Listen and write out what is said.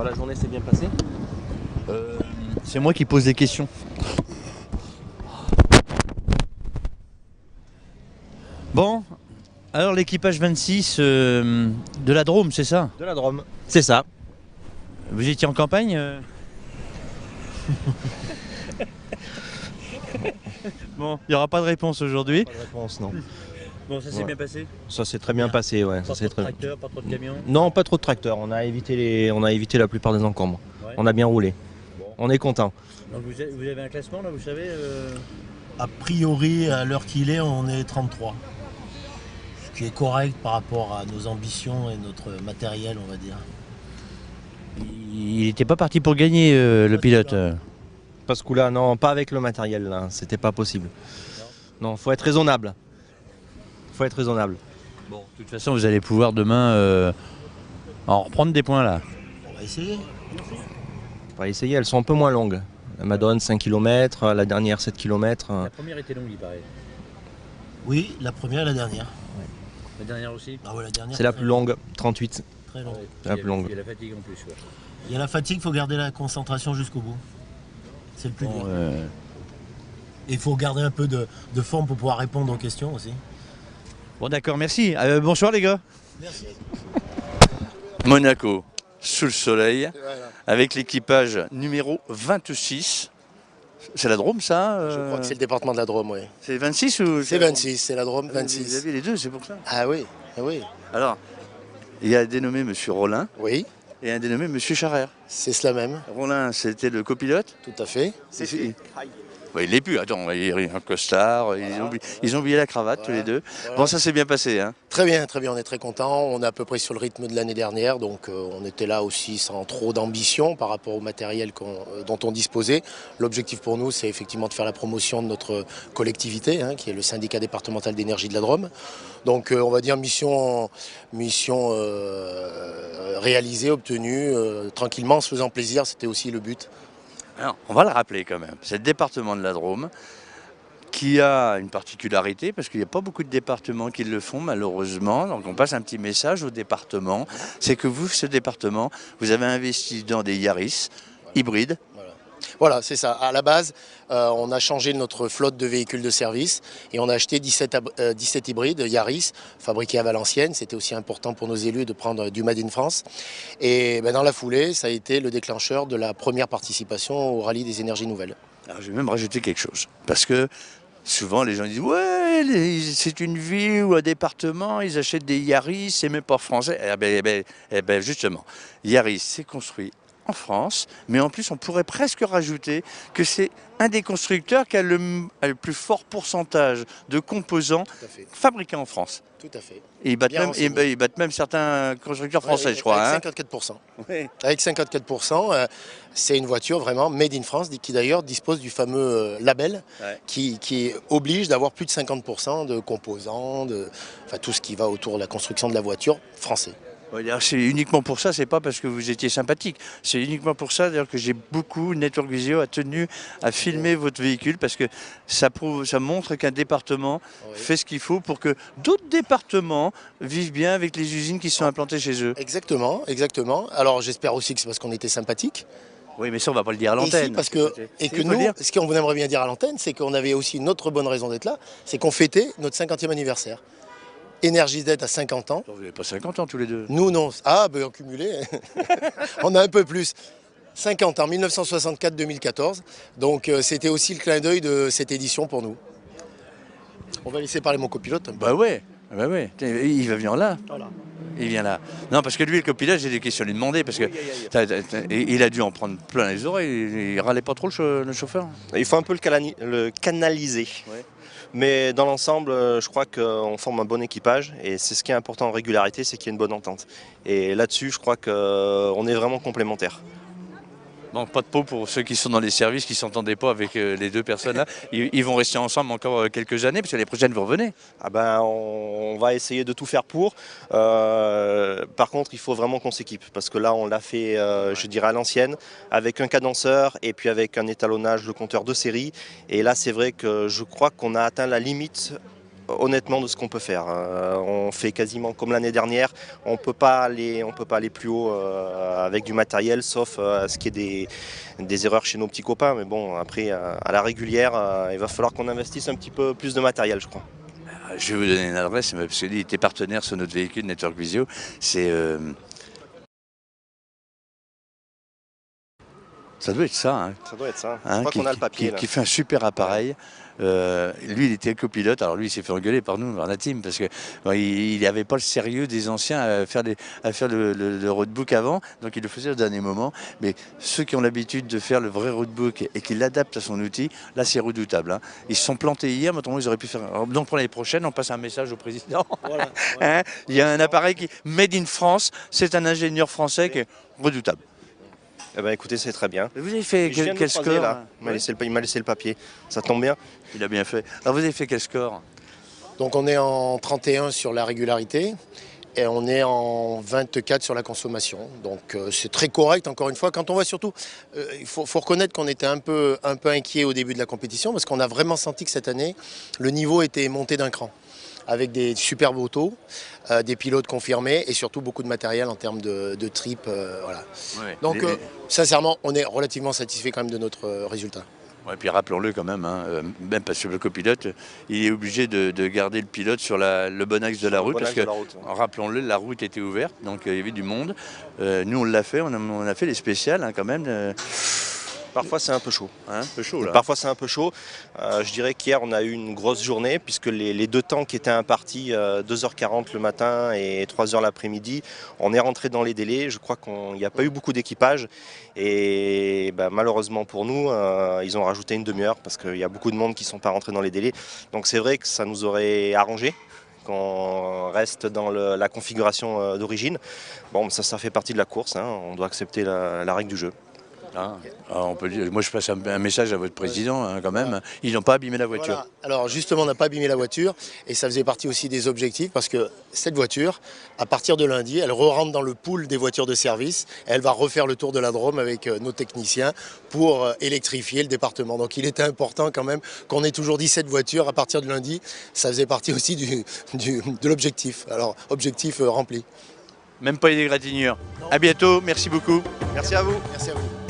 Bon, la journée s'est bien passée. C'est moi qui pose des questions. Bon, alors l'équipage 26 de la Drôme, c'est ça? De la Drôme. C'est ça. Vous étiez en campagne Bon, il n'y aura pas de réponse aujourd'hui. Pas de réponse, non. Bon, ça s'est bien passé? Ça s'est très bien passé, ouais. Pas Ça trop de tracteurs, pas trop de camions? Non, pas trop de tracteurs. On a évité la plupart des encombres. Ouais. On a bien roulé. Bon. On est content. Donc vous avez un classement là, vous savez A priori, à l'heure qu'il est, on est 33. Ce qui est correct par rapport à nos ambitions et notre matériel, on va dire. Il n'était pas parti pour gagner le pilote. Pas ce coup-là, non, pas avec le matériel, là. C'était pas possible. Non, faut être raisonnable. Faut être raisonnable. Bon, de toute façon, vous allez pouvoir demain en reprendre des points là. On va essayer. On va essayer, elles sont un peu moins longues. La Madone 5 km, la dernière 7 km. La première était longue, il paraît. Oui, la première et la dernière. La dernière aussi? Ah ouais, la dernière. C'est la plus longue, 38. Très longue. C'est la plus longue. Il y a la fatigue en plus. Ouais. Il y a la fatigue, il faut garder la concentration jusqu'au bout. C'est le plus dur. Et il faut garder un peu de forme pour pouvoir répondre aux questions aussi. Bon d'accord, merci. Bonsoir les gars. Merci. Monaco, sous le soleil, avec l'équipage numéro 26. C'est la Drôme ça Je crois que c'est le département de la Drôme, oui. C'est 26 ou C'est 26, c'est la Drôme Vous 26. avez les deux, c'est pour ça. Ah oui, ah oui. Alors, il y a un dénommé Monsieur Rollin Oui, et un dénommé Monsieur Charrère. c'est cela même, Rollin, c'était le copilote. tout à fait. Il l'est plus, attends, il est un costard, ils ont oublié la cravate tous les deux. Bon, ça s'est bien passé, hein. Très bien, on est très content. On est à peu près sur le rythme de l'année dernière, donc on était là aussi sans trop d'ambition par rapport au matériel dont on disposait. L'objectif pour nous, c'est effectivement de faire la promotion de notre collectivité, qui est le syndicat départemental d'énergie de la Drôme. Donc on va dire mission réalisée, obtenue, tranquillement, en se faisant plaisir, c'était aussi le but. Alors, on va le rappeler quand même, c'est le département de la Drôme qui a une particularité, parce qu'il n'y a pas beaucoup de départements qui le font malheureusement, donc on passe un petit message au département, c'est que vous, ce département, vous avez investi dans des Yaris hybrides. Voilà, c'est ça. À la base, on a changé notre flotte de véhicules de service et on a acheté 17 hybrides Yaris fabriqués à Valenciennes. C'était aussi important pour nos élus de prendre du Made in France. Et dans la foulée, ça a été le déclencheur de la première participation au rallye des énergies nouvelles. Alors, je vais même rajouter quelque chose, parce que souvent les gens disent « Ouais, c'est une ville ou un département, ils achètent des Yaris, c'est même pas français. » Eh ben, justement, Yaris, c'est construit en France, mais en plus on pourrait presque rajouter que c'est un des constructeurs qui a le plus fort pourcentage de composants fabriqués en France. Tout à fait. Et ils battent même certains constructeurs français, je crois. Avec 54%. Avec 54%, c'est une voiture vraiment made in France, qui d'ailleurs dispose du fameux label qui oblige d'avoir plus de 50% de composants, tout ce qui va autour de la construction de la voiture français. C'est uniquement pour ça, c'est pas parce que vous étiez sympathique. C'est uniquement pour ça d'ailleurs que j'ai beaucoup, Network Visio a tenu à filmer votre véhicule parce que ça montre qu'un département fait ce qu'il faut pour que d'autres départements vivent bien avec les usines qui sont implantées chez eux. Exactement, exactement. Alors j'espère aussi que c'est parce qu'on était sympathique. Oui, mais ça on va pas le dire à l'antenne. Et que nous, ce qu'on aimerait bien dire à l'antenne, c'est qu'on avait aussi une autre bonne raison d'être là, c'est qu'on fêtait notre 50e anniversaire. Energiset à 50 ans. Vous n'avez pas 50 ans tous les deux. Nous, non. Ah, ben en cumulé, on a un peu plus. 50 ans, 1964-2014. Donc c'était aussi le clin d'œil de cette édition pour nous. On va laisser parler mon copilote. Bah ouais. Il va venir là. Voilà. Il vient là. Non, parce que lui, le copilote, j'ai des questions à lui demander, parce que il a dû en prendre plein les oreilles. Il râlait pas trop le chauffeur. Il faut un peu le canaliser. Ouais. Mais dans l'ensemble, je crois qu'on forme un bon équipage et c'est ce qui est important en régularité, c'est qu'il y ait une bonne entente. Et là-dessus, je crois qu'on est vraiment complémentaires. Donc pas de peau pour ceux qui sont dans les services, qui ne s'entendaient pas avec les deux personnes là. Ils vont rester ensemble encore quelques années, parce que les prochaines vous revenez. Ah ben, on va essayer de tout faire pour. Par contre, il faut vraiment qu'on s'équipe, parce que là, on l'a fait, je dirais, à l'ancienne, avec un cadenceur et puis avec un étalonnage de compteur de série. Et là, c'est vrai que je crois qu'on a atteint la limite honnêtement de ce qu'on peut faire. On fait quasiment comme l'année dernière, on peut pas aller plus haut avec du matériel, sauf à ce qu'il y ait des erreurs chez nos petits copains. Mais bon, après, à la régulière, il va falloir qu'on investisse un petit peu plus de matériel, je crois. Je vais vous donner une adresse, parce qu'il était partenaire sur notre véhicule Network Visio. C'est ça doit être ça. Hein. Ça doit être ça. Je crois qu'on a le papier. Qui fait un super appareil. Lui, il était copilote. Alors lui, il s'est fait engueuler par nous, par la team, parce que il n'avait pas le sérieux des anciens à faire le roadbook avant. Donc il le faisait au dernier moment. Mais ceux qui ont l'habitude de faire le vrai roadbook et qui l'adaptent à son outil, là, c'est redoutable. Hein. Ils se sont plantés hier. Maintenant, ils auraient pu faire. Alors, donc pour l'année prochaine, on passe un message au président. Voilà. Hein, il y a un appareil qui made in France. C'est un ingénieur français qui est redoutable. Eh ben, écoutez, c'est très bien. Vous avez fait quel score là. Il m'a laissé le papier. Ça tombe bien. Il a bien fait. Alors vous avez fait quel score? Donc on est en 31 sur la régularité et on est en 24 sur la consommation. Donc c'est très correct, encore une fois. Quand on voit surtout, il faut reconnaître qu'on était un peu inquiet au début de la compétition parce qu'on a vraiment senti que cette année, le niveau était monté d'un cran, avec des superbes autos, des pilotes confirmés et surtout beaucoup de matériel en termes de trip. Voilà. Ouais, donc sincèrement, on est relativement satisfait quand même de notre résultat. Ouais, puis rappelons-le quand même, hein, même parce que le copilote, il est obligé de garder le pilote sur le bon axe de la route, parce que, rappelons-le, la route était ouverte, donc il y avait du monde. Nous, on l'a fait, on a fait les spéciales hein, quand même. Parfois c'est un peu chaud. Hein, un peu chaud là. Parfois c'est un peu chaud. Je dirais qu'hier on a eu une grosse journée puisque les deux temps qui étaient impartis, 2h40 le matin et 3h l'après-midi, on est rentré dans les délais. Je crois qu'il n'y a pas eu beaucoup d'équipage et malheureusement pour nous, ils ont rajouté une demi-heure parce qu'il y a beaucoup de monde qui ne sont pas rentrés dans les délais. Donc c'est vrai que ça nous aurait arrangé qu'on reste dans la configuration d'origine. Bon, ça fait partie de la course, hein. On doit accepter la règle du jeu. Ah, on peut dire, moi je passe un message à votre président hein, quand même, ils n'ont pas abîmé la voiture. Voilà. Alors justement on n'a pas abîmé la voiture et ça faisait partie aussi des objectifs parce que cette voiture, à partir de lundi, elle re-rentre dans le pool des voitures de service et elle va refaire le tour de la Drôme avec nos techniciens pour électrifier le département. Donc il était important quand même qu'on ait toujours 17 voitures à partir de lundi, ça faisait partie aussi de l'objectif. Alors objectif rempli. Même pas les égratignures. À bientôt, merci beaucoup. Merci à vous. Merci à vous.